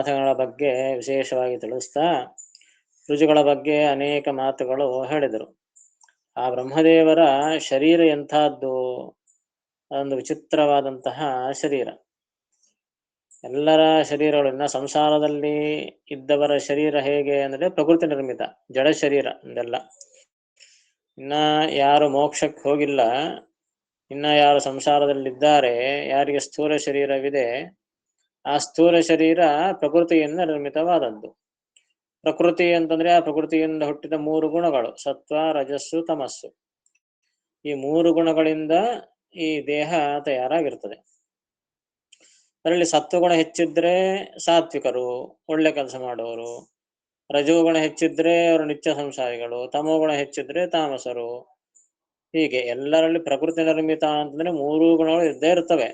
ಪದಾರ್ಥಗಳ ಬಗ್ಗೆ ವಿಶೇಷವಾಗಿ ತಿಳಿಸ್ತಾ ರುಚಿಗಳ ಬಗ್ಗೆ ಅನೇಕ ಮಾತುಗಳು ಹೇಳಿದರು. ಆ ಬ್ರಹ್ಮದೇವರ ಶರೀರ ಎಂಥದ್ದು, ಒಂದು ವಿಚಿತ್ರವಾದಂತಹ ಶರೀರ. ಎಲ್ಲರ ಶರೀರಗಳನ್ನ ಸಂಸಾರದಲ್ಲಿ ಇದ್ದವರ ಶರೀರ ಹೇಗೆ ಅಂದರೆ ಪ್ರಕೃತಿ ನಿರ್ಮಿತ ಜಡ ಶರೀರ ಇದೆಲ್ಲ. ಇನ್ನ ಯಾರು ಮೋಕ್ಷಕ್ಕೆ ಹೋಗಿಲ್ಲ, ಇನ್ನ ಯಾರು ಸಂಸಾರದಲ್ಲಿದ್ದಾರೆ, ಯಾರಿಗೆ ಸ್ಥೂಲ ಶರೀರವಿದೆ, ಆ ಸ್ಥೂಲ ಶರೀರ ಪ್ರಕೃತಿಯಿಂದ ನಿರ್ಮಿತವಾದದ್ದು. ಪ್ರಕೃತಿ ಅಂತಂದ್ರೆ ಆ ಪ್ರಕೃತಿಯಿಂದ ಹುಟ್ಟಿದ 3 ಗುಣಗಳು, ಸತ್ವ ರಜಸ್ಸು ತಮಸ್ಸು. ಈ 3 ಗುಣಗಳಿಂದ ಈ ದೇಹ ತಯಾರಾಗಿರ್ತದೆ. ಅದರಲ್ಲಿ ಸತ್ವಗುಣ ಹೆಚ್ಚಿದ್ರೆ ಸಾತ್ವಿಕರು, ಒಳ್ಳೆ ಕೆಲಸ ಮಾಡುವವರು. ರಜೋಗುಣ ಹೆಚ್ಚಿದ್ರೆ ಅವರು ನಿತ್ಯ ಸಂಸಾರಿಗಳು, ತಮೋಗುಣ ಹೆಚ್ಚಿದ್ರೆ ತಾಮಸರು. ಹೀಗೆ ಎಲ್ಲರಲ್ಲಿ ಪ್ರಕೃತಿ ನಿರ್ಮಿತ ಅಂತಂದ್ರೆ 3 ಗುಣಗಳು ಇದ್ದೇ ಇರ್ತವೆ.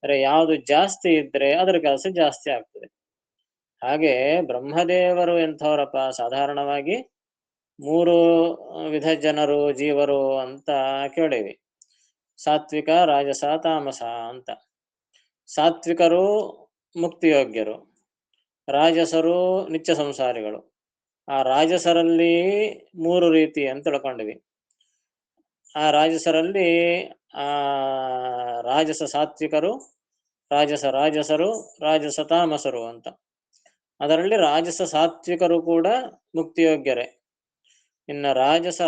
ಅಂದ್ರೆ ಯಾವುದು ಜಾಸ್ತಿ ಇದ್ರೆ ಅದರ ಕೆಲಸ ಜಾಸ್ತಿ ಆಗ್ತದೆ. ಹಾಗೆ ಬ್ರಹ್ಮದೇವರು ಎಂಥವರಪ್ಪ, ಸಾಧಾರಣವಾಗಿ 3 ವಿಧ ಜನರು, ಜೀವರು ಅಂತ ಕೇಳಿವಿ. ಸಾತ್ವಿಕ ರಾಜಸ ತಾಮಸ ಅಂತ. ಸಾತ್ವಿಕರು ಮುಕ್ತಿಯೋಗ್ಯರು, ರಾಜಸರು ನಿತ್ಯ ಸಂಸಾರಿಗಳು. ಆ ರಾಜಸರಲ್ಲಿ 3 ರೀತಿ ಅಂತ ತಿಳ್ಕೊಂಡಿವಿ. ಆ ರಾಜಸರಲ್ಲಿ ಆ ರಾಜಸ ಸಾತ್ವಿಕರು, ರಾಜಸರು, ರಾಜಸ ತಾಮಸರು ಅಂತ. ಅದರಲ್ಲಿ ರಾಜಸ ಸಾತ್ವಿಕರು ಕೂಡ ಮುಕ್ತಿಯೋಗ್ಯರೇ. ಇನ್ನು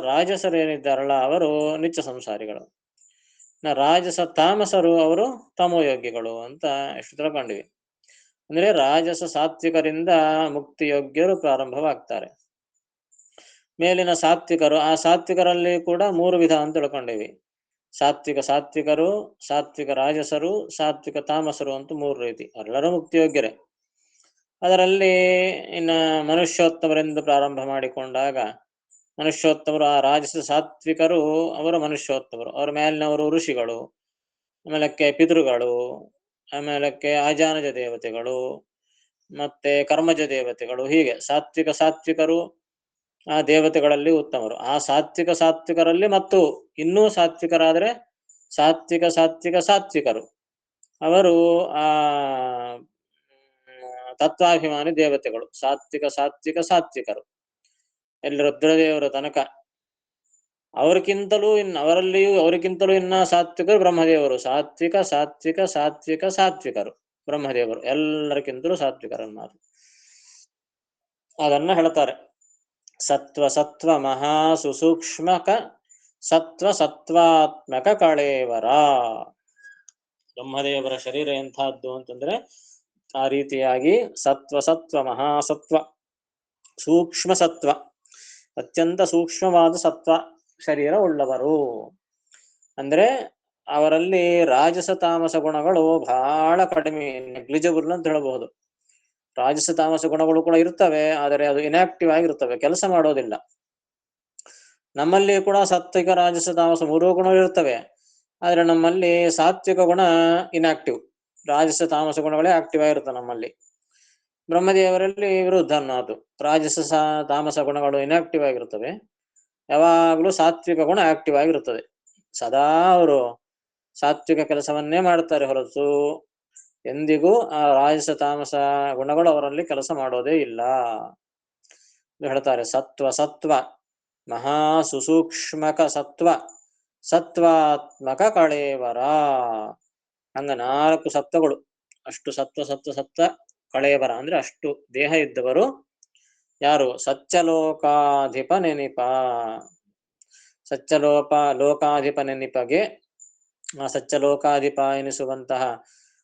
ರಾಜಸರೇನಿದ್ದಾರಲ್ಲ ಅವರು ನಿತ್ಯ ಸಂಸಾರಿಗಳು. ರಾಜಸ ತಾಮಸರು ಅವರು ತಮೋಯೋಗ್ಯಗಳು ಅಂತ ಎಷ್ಟು ತಿಳ್ಕೊಂಡಿವಿ. ಅಂದ್ರೆ ರಾಜಸ ಸಾತ್ವಿಕರಿಂದ ಮುಕ್ತಿಯೋಗ್ಯರು ಪ್ರಾರಂಭವಾಗ್ತಾರೆ. ಮೇಲಿನ ಸಾತ್ವಿಕರು, ಆ ಸಾತ್ವಿಕರಲ್ಲಿ ಕೂಡ 3 ವಿಧ ಅಂತ ತಿಳ್ಕೊಂಡಿವಿ. ಸಾತ್ವಿಕರು, ಸಾತ್ವಿಕ ರಾಜಸರು, ಸಾತ್ವಿಕ ತಾಮಸರು ಅಂತ 3 ರೀತಿ. ಎಲ್ಲರೂ ಮುಕ್ತಿಯೋಗ್ಯರೇ. ಅದರಲ್ಲಿ ಇನ್ನು ಮನುಷ್ಯೋತ್ತಮರೆಂದು ಪ್ರಾರಂಭ ಮಾಡಿಕೊಂಡಾಗ, ಮನುಷ್ಯೋತ್ತಮರು ಆ ರಾಜಸ ಸಾತ್ವಿಕರು ಅವರು ಮನುಷ್ಯೋತ್ತಮರು. ಅವರ ಮೇಲಿನವರು ಋಷಿಗಳು, ಆಮೇಲಕ್ಕೆ ಪಿತೃಗಳು, ಆಮೇಲಕ್ಕೆ ಆಜಾನಜ ದೇವತೆಗಳು, ಮತ್ತೆ ಕರ್ಮಜ ದೇವತೆಗಳು. ಹೀಗೆ ಸಾತ್ವಿಕರು ಆ ದೇವತೆಗಳಲ್ಲಿ ಉತ್ತಮರು. ಆ ಸಾತ್ವಿಕರಲ್ಲಿ ಮತ್ತು ಇನ್ನೂ ಸಾತ್ವಿಕರಾದರೆ ಸಾತ್ವಿಕರು ಅವರು ಆ ತತ್ವಾಭಿಮಾನಿ ದೇವತೆಗಳು. ಸಾತ್ವಿಕರು ಎಲ್ಲಿ ರುದ್ರದೇವರ ತನಕ. ಅವರಿಗಿಂತಲೂ ಇನ್ನ ಸಾತ್ವಿಕರು ಬ್ರಹ್ಮದೇವರು. ಸಾತ್ವಿಕರು ಬ್ರಹ್ಮದೇವರು ಎಲ್ಲರಿಗಿಂತಲೂ ಸಾತ್ವಿಕರನ್ನಾರು. ಅದನ್ನ ಹೇಳ್ತಾರೆ. ಸತ್ವ ಮಹಾ ಸುಸೂಕ್ಷ್ಮಕ ಸತ್ವಾತ್ಮಕ ಕಳೇವರ. ಬ್ರಹ್ಮದೇವರ ಶರೀರ ಎಂಥದ್ದು ಅಂತಂದ್ರೆ ಆ ರೀತಿಯಾಗಿ ಸತ್ವ ಮಹಾಸತ್ವ, ಸೂಕ್ಷ್ಮ ಸತ್ವ, ಅತ್ಯಂತ ಸೂಕ್ಷ್ಮವಾದ ಸತ್ವ ಶರೀರ ಉಳ್ಳವರು. ಅಂದ್ರೆ ಅವರಲ್ಲಿ ರಾಜಸ ತಾಮಸ ಗುಣಗಳು ಬಹಳ ಕಡಿಮೆ, ನೆಗ್ಲಿಜಿಬಲ್ ಅಂತ ಹೇಳಬಹುದು. ರಾಜಸ ತಾಮಸ ಗುಣಗಳು ಕೂಡ ಇರ್ತವೆ, ಆದರೆ ಅದು ಇನ್ಆಕ್ಟಿವ್ ಆಗಿರ್ತವೆ, ಕೆಲಸ ಮಾಡೋದಿಲ್ಲ. ನಮ್ಮಲ್ಲಿ ಕೂಡ ಸಾತ್ವಿಕ ರಾಜಸ ತಾಮಸ 3 ಗುಣಗಳು ಇರ್ತವೆ, ಆದ್ರೆ ನಮ್ಮಲ್ಲಿ ಸಾತ್ವಿಕ ಗುಣ ಇನ್ಆಕ್ಟಿವ್, ರಾಜಸ ತಾಮಸ ಗುಣಗಳೇ ಆಕ್ಟಿವ್ ಆಗಿರುತ್ತೆ ನಮ್ಮಲ್ಲಿ. ಬ್ರಹ್ಮದೇವರಲ್ಲಿ ವಿರುದ್ಧ ಅನ್ನೋದು, ರಾಜಸ ತಾಮಸ ಗುಣಗಳು ಇನ್ಆಕ್ಟಿವ್ ಆಗಿರುತ್ತವೆ, ಯಾವಾಗಲೂ ಸಾತ್ವಿಕ ಗುಣ ಆಕ್ಟಿವ್ ಆಗಿರುತ್ತದೆ. ಸದಾ ಅವರು ಸಾತ್ವಿಕ ಕೆಲಸವನ್ನೇ ಮಾಡ್ತಾರೆ ಹೊರತು ಎಂದಿಗೂ ಆ ರಾಜಸ ತಾಮಸ ಗುಣಗಳು ಅವರಲ್ಲಿ ಕೆಲಸ ಮಾಡೋದೇ ಇಲ್ಲ. ಹೇಳ್ತಾರೆ ಸತ್ವ ಮಹಾ ಸುಸೂಕ್ಷ್ಮಕ ಸತ್ವಾತ್ಮಕ ಕಳೇವರ. ಹಂಗ 4 ಸತ್ವಗಳು, ಅಷ್ಟು ಸತ್ವ ಕಳೇವರ ಅಂದ್ರೆ ಅಷ್ಟು ದೇಹ ಇದ್ದವರು ಯಾರು? ಸತ್ಯಲೋಕಾಧಿಪ ನೆನಿಪ. ಲೋಕಾಧಿಪ ನೆನಿಪಗೆ, ಆ ಸತ್ಯಲೋಕಾಧಿಪ ಎನಿಸುವಂತಹ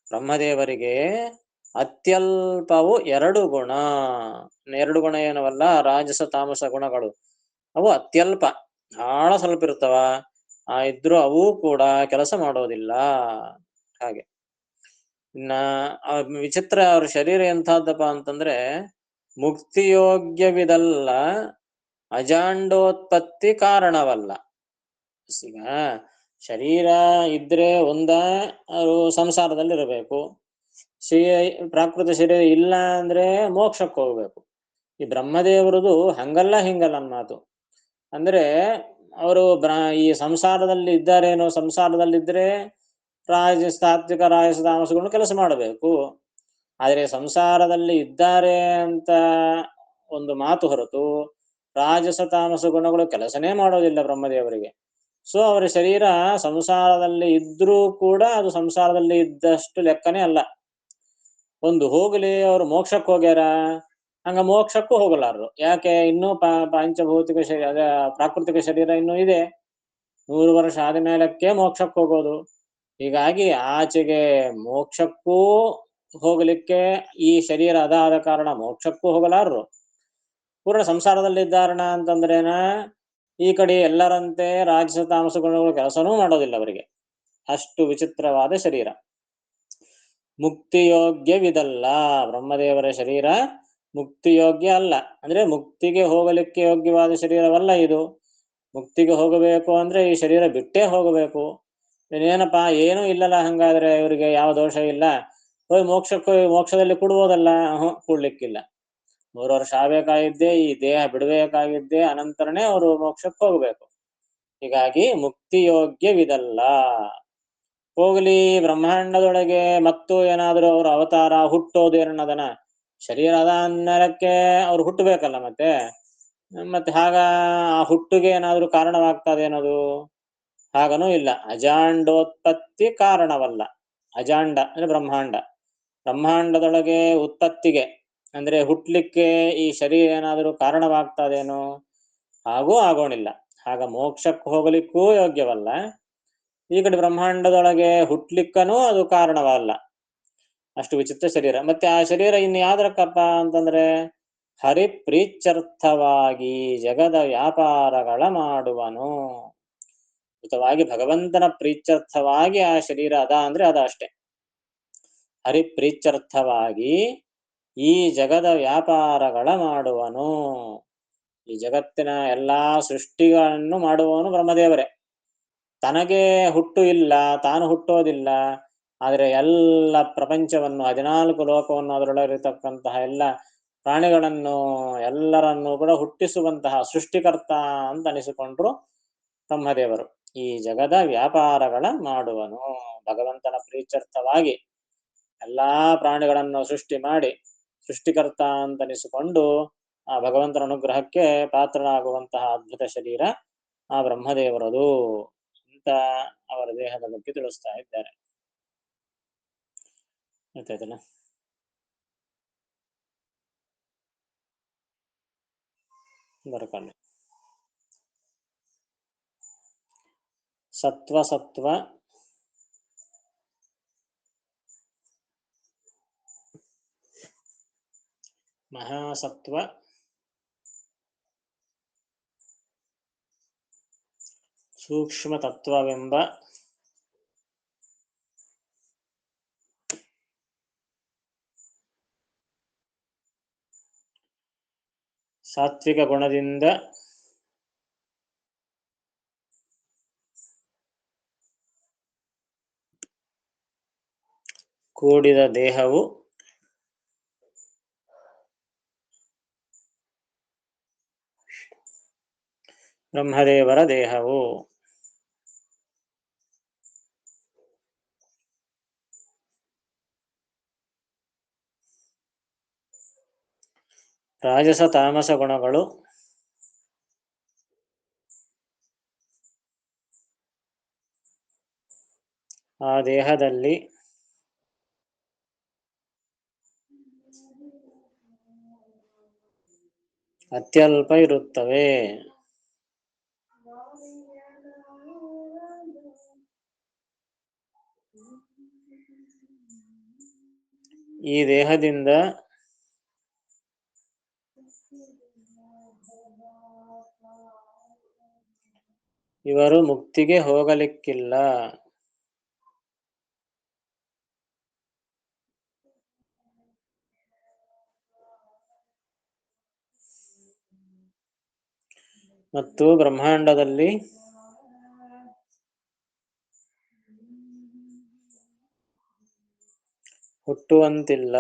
ಬ್ರಹ್ಮದೇವರಿಗೆ ಅತ್ಯಲ್ಪವು 2 ಗುಣ. 2 ಗುಣ ಏನವಲ್ಲ, ರಾಜಸ ತಾಮಸ ಗುಣಗಳು ಅವು ಅತ್ಯಲ್ಪ, ಬಹಳ ಸ್ವಲ್ಪ ಇರ್ತವ. ಇದ್ರೂ ಅವು ಕೂಡ ಕೆಲಸ ಮಾಡೋದಿಲ್ಲ. ಹಾಗೆ ಇನ್ನ ವಿಚಿತ್ರ, ಅವ್ರ ಶರೀರ ಎಂಥದ್ದಪ್ಪ ಅಂತಂದ್ರೆ ಮುಕ್ತಿಯೋಗ್ಯವಿದಲ್ಲ, ಅಜಾಂಡೋತ್ಪತ್ತಿ ಕಾರಣವಲ್ಲ. ಈಗ ಶರೀರ ಇದ್ರೆ ಅವರು ಸಂಸಾರದಲ್ಲಿರಬೇಕು, ಪ್ರಾಕೃತ ಶರೀರ ಇಲ್ಲ ಅಂದ್ರೆ ಮೋಕ್ಷಕ್ಕೆ ಹೋಗ್ಬೇಕು. ಈ ಬ್ರಹ್ಮದೇವರದು ಹಂಗಲ್ಲ ಹಿಂಗಲ್ಲ ಮಾತು. ಅಂದ್ರೆ ಅವರು ಈ ಸಂಸಾರದಲ್ಲಿ ಇದ್ದಾರೇನೋ, ಸಂಸಾರದಲ್ಲಿದ್ರೆ ಸಾತ್ವಿಕ ರಾಜಸ ತಾಮಸಗಳನ್ನು ಕೆಲಸ ಮಾಡಬೇಕು. ಆದರೆ ಸಂಸಾರದಲ್ಲಿ ಇದ್ದಾರೆ ಅಂತ ಒಂದು ಮಾತು ಹೊರತು ರಾಜಸ ತಾಮಸ ಗುಣಗಳು ಕೆಲಸನೇ ಮಾಡೋದಿಲ್ಲ ಬ್ರಹ್ಮದೇವರಿಗೆ. ಸೊ ಅವರ ಶರೀರ ಸಂಸಾರದಲ್ಲಿ ಇದ್ರೂ ಕೂಡ ಅದು ಸಂಸಾರದಲ್ಲಿ ಇದ್ದಷ್ಟು ಲೆಕ್ಕನೇ ಅಲ್ಲ. ಒಂದು ಹೋಗಲಿ ಅವರು ಮೋಕ್ಷಕ್ಕೆ ಹೋಗ್ಯಾರ, ಹಂಗ ಮೋಕ್ಷಕ್ಕೂ ಹೋಗಲಾರರು. ಯಾಕೆ? ಇನ್ನೂ ಪಂಚಭೌತಿಕ ಶರೀರ, ಅದ ಪ್ರಾಕೃತಿಕ ಶರೀರ ಇನ್ನೂ ಇದೆ. 100 ವರ್ಷ ಆದ್ಮೇಲಕ್ಕೆ ಮೋಕ್ಷಕ್ಕೆ ಹೋಗೋದು. ಹೀಗಾಗಿ ಆಚೆಗೆ ಮೋಕ್ಷಕ್ಕೂ ಹೋಗಲಿಕ್ಕೆ ಈ ಶರೀರ ಅದಾದ ಕಾರಣ ಮೋಕ್ಷಕ್ಕೂ ಹೋಗಲಾರರು. ಪೂರ್ಣ ಸಂಸಾರದಲ್ಲಿದ್ದಾರಣ ಅಂತಂದ್ರೇನ ಈ ಕಡೆ ಎಲ್ಲರಂತೆ ರಾಜಸ ತಾಮಸ ಗುಣಗಳು ಕೆಲಸನೂ ಮಾಡೋದಿಲ್ಲ ಅವರಿಗೆ. ಅಷ್ಟು ವಿಚಿತ್ರವಾದ ಶರೀರ. ಮುಕ್ತಿಯೋಗ್ಯವಿದಲ್ಲ. ಬ್ರಹ್ಮದೇವರ ಶರೀರ ಮುಕ್ತಿಯೋಗ್ಯ ಅಲ್ಲ. ಅಂದ್ರೆ ಮುಕ್ತಿಗೆ ಹೋಗಲಿಕ್ಕೆ ಯೋಗ್ಯವಾದ ಶರೀರವಲ್ಲ ಇದು. ಮುಕ್ತಿಗೆ ಹೋಗಬೇಕು ಅಂದ್ರೆ ಈ ಶರೀರ ಬಿಟ್ಟೇ ಹೋಗಬೇಕು. ಏನಪ್ಪಾ ಏನೂ ಇಲ್ಲಲ್ಲ, ಹಂಗಾದ್ರೆ ಇವರಿಗೆ ಯಾವ ದೋಷ ಇಲ್ಲ, ಹೋಗಿ ಮೋಕ್ಷದಲ್ಲಿ ಕೊಡ್ಬೋದಲ್ಲ? ಕೊಡ್ಲಿಕ್ಕಿಲ್ಲ. 100 ವರ್ಷ ಆಗ್ಬೇಕಾಗಿದ್ದೆ, ಈ ದೇಹ ಬಿಡಬೇಕಾಗಿದ್ದೆ, ಅನಂತರನೇ ಅವರು ಮೋಕ್ಷಕ್ಕೆ ಹೋಗ್ಬೇಕು. ಹೀಗಾಗಿ ಮುಕ್ತಿಯೋಗ್ಯವಿದಲ್ಲ. ಹೋಗ್ಲಿ ಬ್ರಹ್ಮಾಂಡದೊಳಗೆ ಮತ್ತು ಏನಾದರೂ ಅವ್ರ ಅವತಾರ ಹುಟ್ಟೋದು ಏನನ್ನದನ ಶರೀರ ಅದ ಅನ್ನಕ್ಕೆ ಅವ್ರು ಹುಟ್ಟಬೇಕಲ್ಲ. ಮತ್ತೆ ಹಾಗ ಆ ಹುಟ್ಟಿಗೆ ಏನಾದ್ರೂ ಕಾರಣವಾಗ್ತದೇನದು? ಹಾಗನೂ ಇಲ್ಲ. ಅಜಾಂಡೋತ್ಪತ್ತಿ ಕಾರಣವಲ್ಲ. ಅಜಾಂಡ ಅಂದ್ರೆ ಬ್ರಹ್ಮಾಂಡದೊಳಗೆ ಉತ್ಪತ್ತಿಗೆ ಅಂದ್ರೆ ಹುಟ್ಲಿಕ್ಕೆ ಈ ಶರೀರ ಏನಾದರೂ ಕಾರಣವಾಗ್ತದೇನೋ? ಹಾಗೂ ಆಗೋಣಿಲ್ಲ. ಆಗ ಮೋಕ್ಷಕ್ಕೆ ಹೋಗಲಿಕ್ಕೂ ಯೋಗ್ಯವಲ್ಲ, ಈ ಕಡೆ ಬ್ರಹ್ಮಾಂಡದೊಳಗೆ ಹುಟ್ಲಿಕ್ಕನೂ ಅದು ಕಾರಣವಲ್ಲ. ಅಷ್ಟು ವಿಚಿತ್ರ ಶರೀರ. ಮತ್ತೆ ಆ ಶರೀರ ಇನ್ನು ಯಾವ್ದಕ್ಕಪ್ಪ ಅಂತಂದ್ರೆ ಹರಿಪ್ರೀತ್ಯರ್ಥವಾಗಿ ಜಗದ ವ್ಯಾಪಾರಗಳ ಮಾಡುವನು. ಹಿತವಾಗಿ ಭಗವಂತನ ಪ್ರೀತ್ಯರ್ಥವಾಗಿ ಆ ಶರೀರ ಅದ ಅಂದ್ರೆ ಅದ ಅಷ್ಟೆ. ಹರಿಪ್ರೀತ್ಯರ್ಥವಾಗಿ ಈ ಜಗದ ವ್ಯಾಪಾರಗಳ ಮಾಡುವನು. ಈ ಜಗತ್ತಿನ ಎಲ್ಲಾ ಸೃಷ್ಟಿಗಳನ್ನು ಮಾಡುವವನು ಬ್ರಹ್ಮದೇವರೇ. ತನಗೆ ಹುಟ್ಟು ಇಲ್ಲ, ತಾನು ಹುಟ್ಟೋದಿಲ್ಲ. ಆದರೆ ಎಲ್ಲ ಪ್ರಪಂಚವನ್ನು, 14 ಲೋಕವನ್ನು, ಅದರೊಳಗಿರತಕ್ಕಂತಹ ಎಲ್ಲ ಪ್ರಾಣಿಗಳನ್ನು ಎಲ್ಲರನ್ನೂ ಕೂಡ ಹುಟ್ಟಿಸುವಂತಹ ಸೃಷ್ಟಿಕರ್ತ ಅಂತ ಅನಿಸಿಕೊಂಡ್ರು ಬ್ರಹ್ಮದೇವರು. ಈ ಜಗದ ವ್ಯಾಪಾರಗಳ ಮಾಡುವನು. ಭಗವಂತನ ಪ್ರೀತ್ಯರ್ಥವಾಗಿ ಎಲ್ಲಾ ಪ್ರಾಣಿಗಳನ್ನು ಸೃಷ್ಟಿ ಮಾಡಿ ಸೃಷ್ಟಿಕರ್ತ ಅಂತ ಅನಿಸಿಕೊಂಡು ಆ ಭಗವಂತನ ಅನುಗ್ರಹಕ್ಕೆ ಪಾತ್ರನಾಗುವಂತಹ ಅದ್ಭುತ ಶರೀರ ಆ ಬ್ರಹ್ಮದೇವರದು ಅಂತ ಅವರ ದೇಹದ ಬಗ್ಗೆ ತಿಳಿಸ್ತಾ ಇದ್ದಾರೆ. ಗೊತ್ತಾಯ್ತಲ್ಲ? ಬರ್ಕೊಂಡು ಸತ್ವ ಮಹಾಸತ್ವ ಸೂಕ್ಷ್ಮ ತತ್ವವೆಂಬ ಸಾತ್ವಿಕ ಗುಣದಿಂದ ಕೂಡಿದ ದೇಹವು ಬ್ರಹ್ಮದೇವರ ದೇಹವು. ರಾಜಸ ತಾಮಸ ಗುಣಗಳು ಆ ದೇಹದಲ್ಲಿ ಅತ್ಯಲ್ಪ ಇರುತ್ತವೆ. ಈ ದೇಹದಿಂದ ಇವರು ಮುಕ್ತಿಗೆ ಹೋಗಲಿಕ್ಕಿಲ್ಲ. ಮತ್ತು ಬ್ರಹ್ಮಾಂಡದಲ್ಲಿ ಹುಟ್ಟುವಂತಿಲ್ಲ.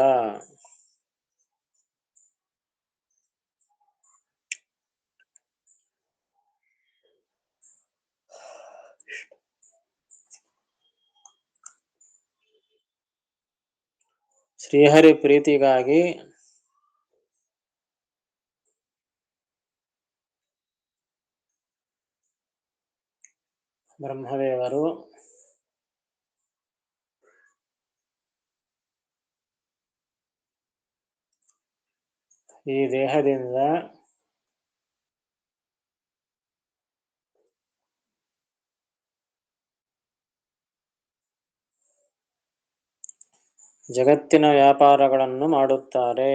ಶ್ರೀಹರಿ ಪ್ರೀತಿಗಾಗಿ ಬ್ರಹ್ಮದೇವರು ಈ ದೇಹದಿಂದ ಜಗತ್ತಿನ ವ್ಯಾಪಾರಗಳನ್ನು ಮಾಡುತ್ತಾರೆ.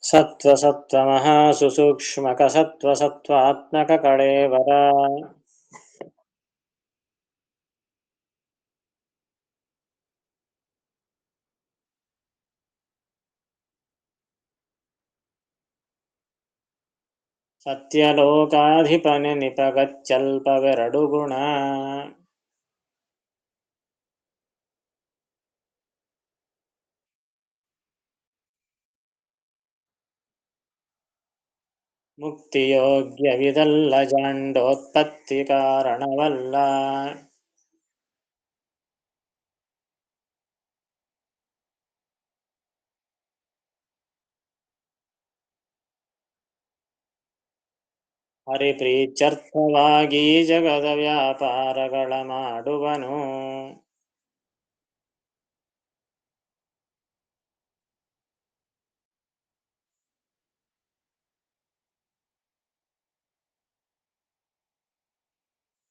ಸತ್ವ ಸತ್ವ ಮಹಾಸುಸೂಕ್ಷ್ಮಕ ಸತ್ವ ಸತ್ವಾತ್ಮಕ ಕಳೇವರ ಸತ್ಯಲೋಕಾಧಿಪನೆ ನಿಪಗಚ್ಚಲ್ಪವೆರಡು ಗುಣ ಮುಕ್ತಿಯೋಗ್ಯವಿದಲ್ಲ ಜಾಂಡೋತ್ಪತ್ತಿ ಕಾರಣವಲ್ಲ. ಹರಿಪ್ರೀತ್ಯರ್ಥವಾಗಿ ಜಗದ ವ್ಯಾಪಾರಗಳ ಮಾಡುವನು.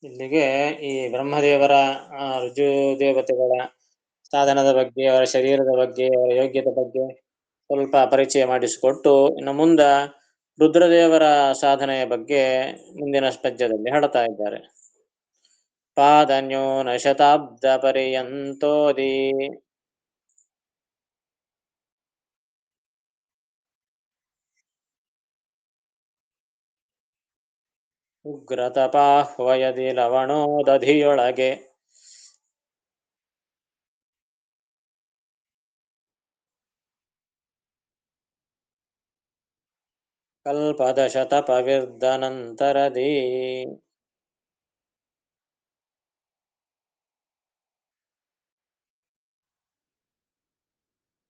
ಇಲ್ಲಿಗೆ ಈ ಬ್ರಹ್ಮದೇವರ ರುಜು ದೇವತೆಗಳ ಸಾಧನದ ಬಗ್ಗೆ, ಅವರ ಶರೀರದ ಬಗ್ಗೆ, ಅವರ ಯೋಗ್ಯತೆ ಬಗ್ಗೆ ಸ್ವಲ್ಪ ಪರಿಚಯ ಮಾಡಿಸಿಕೊಟ್ಟು ಇನ್ನು ಮುಂದ ರುದ್ರದೇವರ ಸಾಧನೆಯ ಬಗ್ಗೆ ಮುಂದಿನ ಪದ್ಯದಲ್ಲಿ ಹೇಳ್ತಾ ಇದ್ದಾರೆ. ಪಾದನ್ಯೂನ ಶತಾಬ್ದ ಪರ್ಯಂತೋದಿ ಉಗ್ರತಪಾಹ್ವಯದಿ ಲವಣೋದಧಿಯೊಳಗೆ ಕಲ್ಪದಶತಪವಿರ್ದನಂತರದಿ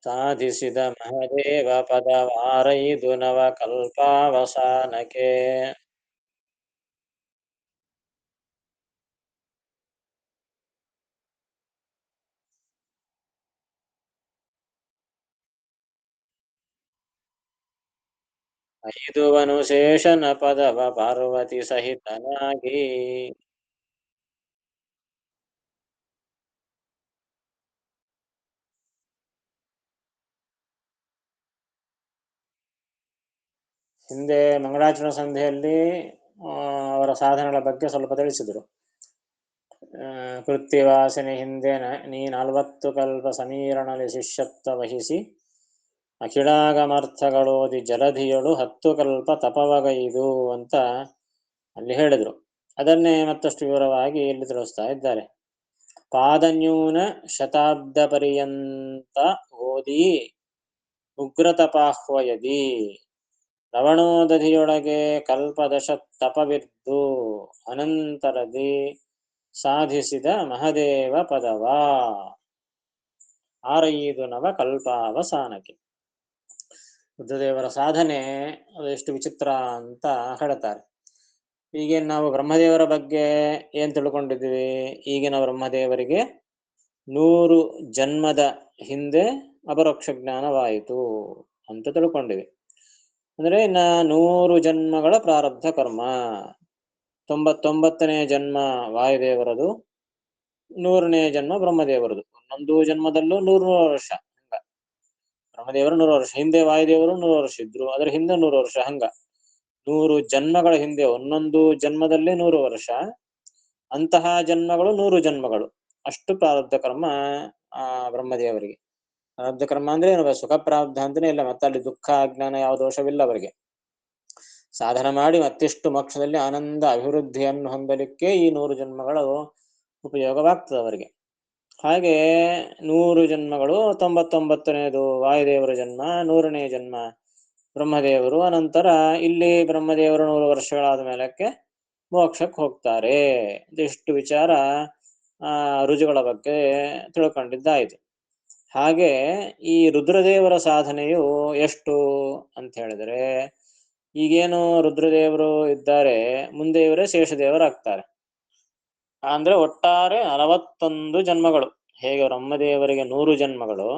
ಸಾಧಿಸಿದ ಮಹದೇವ ಪದವಾರೈದು ನವಕಲ್ಪಾವಸಾನಕ್ಕೆ. ಐದುವನು ಶೇಷನ ಪದವ ಪಾರ್ವತಿ ಸಹಿತನಾಗಿ ಹಿಂದೆ ಮಂಗಳಾಚರಣ ಸಂಧಿಯಲ್ಲಿ ಅವರ ಸಾಧನೆಗಳ ಬಗ್ಗೆ ಸ್ವಲ್ಪ ತಿಳಿಸಿದರು. ಕೃತ್ಯವಾಸನೆ ಹಿಂದೆ ನೀ 40 ಕಲ್ಪ ಸಮೀರಣಲಿ ಶಿಷ್ಯತ್ವ ವಹಿಸಿ ಅಖಿಳಾಗಮರ್ಥಗಳೋದಿ ಜಲಧಿಯಳು 10 ಕಲ್ಪ ತಪವಗೈದು ಅಂತ ಅಲ್ಲಿ ಹೇಳಿದ್ರು. ಅದನ್ನೇ ಮತ್ತಷ್ಟು ವಿವರವಾಗಿ ಇಲ್ಲಿ ತಿಳಿಸ್ತಾ ಇದ್ದಾರೆ. ಪಾದನ್ಯೂನ ಶತಾಬ್ದ ಪರ್ಯಂತ ಓದಿ ಉಗ್ರತಪಾಹ್ವಯದಿ ಲವಣೋದಧಿಯೊಳಗೆ ಕಲ್ಪದಶ ತಪವಿದ್ದು ಅನಂತರದಿ ಸಾಧಿಸಿದ ಮಹದೇವ ಪದವ 6 ನವ ಕಲ್ಪಾವಸಾನಕ್ಕೆ. ರುದ್ರದೇವರ ಸಾಧನೆ ಅದು ಎಷ್ಟು ವಿಚಿತ್ರ ಅಂತ ಹೇಳ್ತಾರೆ. ಈಗೇನು ನಾವು ಬ್ರಹ್ಮದೇವರ ಬಗ್ಗೆ ಏನ್ ತಿಳ್ಕೊಂಡಿದ್ವಿ? ಈಗಿನ ಬ್ರಹ್ಮದೇವರಿಗೆ 100 ಜನ್ಮದ ಹಿಂದೆ ಅಪರೋಕ್ಷ ಜ್ಞಾನವಾಯಿತು ಅಂತ ತಿಳ್ಕೊಂಡಿವಿ. ಅಂದ್ರೆ ಇನ್ನ 100 ಜನ್ಮಗಳ ಪ್ರಾರಬ್ಧ ಕರ್ಮ. 99ನೇ ಜನ್ಮ ವಾಯುದೇವರದು, 100ನೇ ಜನ್ಮ ಬ್ರಹ್ಮದೇವರದು. ಒಂದೊಂದು ಜನ್ಮದಲ್ಲೂ 100 ವರ್ಷ. ಹಂಗ ಬ್ರಹ್ಮದೇವರು 100 ವರ್ಷ, ಹಿಂದೆ ವಾಯುದೇವರು 100 ವರ್ಷ ಇದ್ರು, ಅದರ ಹಿಂದೆ 100 ವರ್ಷ. ಹಂಗ 100 ಜನ್ಮಗಳ ಹಿಂದೆ ಒಂದೊಂದು ಜನ್ಮದಲ್ಲೇ 100 ವರ್ಷ. ಅಂತಹ ಜನ್ಮಗಳು 100 ಜನ್ಮಗಳು. ಅಷ್ಟು ಪ್ರಾರಬ್ಧ ಕರ್ಮ ಆ ಬ್ರಹ್ಮದೇವರಿಗೆ. ಪ್ರಾರಬ್ಧ ಕರ್ಮ ಅಂದ್ರೆ ಸುಖ ಪ್ರಾರಬ್ಧ ಅಂತಾನೆ ಇಲ್ಲ, ಮತ್ತೆ ಅಲ್ಲಿ ದುಃಖ ಅಜ್ಞಾನ ಯಾವ ದೋಷವಿಲ್ಲ ಅವರಿಗೆ. ಸಾಧನ ಮಾಡಿ ಮತ್ತಿಷ್ಟು ಮೋಕ್ಷದಲ್ಲಿ ಆನಂದ ಅಭಿವೃದ್ಧಿಯನ್ನು ಹೊಂದಲಿಕ್ಕೆ ಈ 100 ಜನ್ಮಗಳು ಉಪಯೋಗವಾಗ್ತದೆ ಅವರಿಗೆ. ಹಾಗೆ 100 ಜನ್ಮಗಳು, 99ನೇದು ವಾಯುದೇವರ ಜನ್ಮ, 100ನೇ ಜನ್ಮ ಬ್ರಹ್ಮದೇವರು. ಅನಂತರ ಇಲ್ಲಿ ಬ್ರಹ್ಮದೇವರು 100 ವರ್ಷಗಳಾದ ಮೇಲಕ್ಕೆ ಮೋಕ್ಷಕ್ಕೆ ಹೋಗ್ತಾರೆ. ಇದಿಷ್ಟು ವಿಚಾರ ರುಜುಗಳ ಬಗ್ಗೆ ತಿಳ್ಕೊಂಡಿದ್ದಾಯಿತು. ಹಾಗೆ ಈ ರುದ್ರದೇವರ ಸಾಧನೆಯು ಎಷ್ಟು ಅಂತ ಹೇಳಿದ್ರೆ, ಈಗೇನು ರುದ್ರದೇವರು ಇದ್ದಾರೆ, ಮುಂದೆ ಇವರೇ ಶೇಷದೇವರಾಗ್ತಾರೆ. ಅಂದ್ರೆ ಒಟ್ಟಾರೆ 41 ಜನ್ಮಗಳು. ಹೇಗೆ ಬ್ರಹ್ಮದೇವರಿಗೆ 100 ಜನ್ಮಗಳು,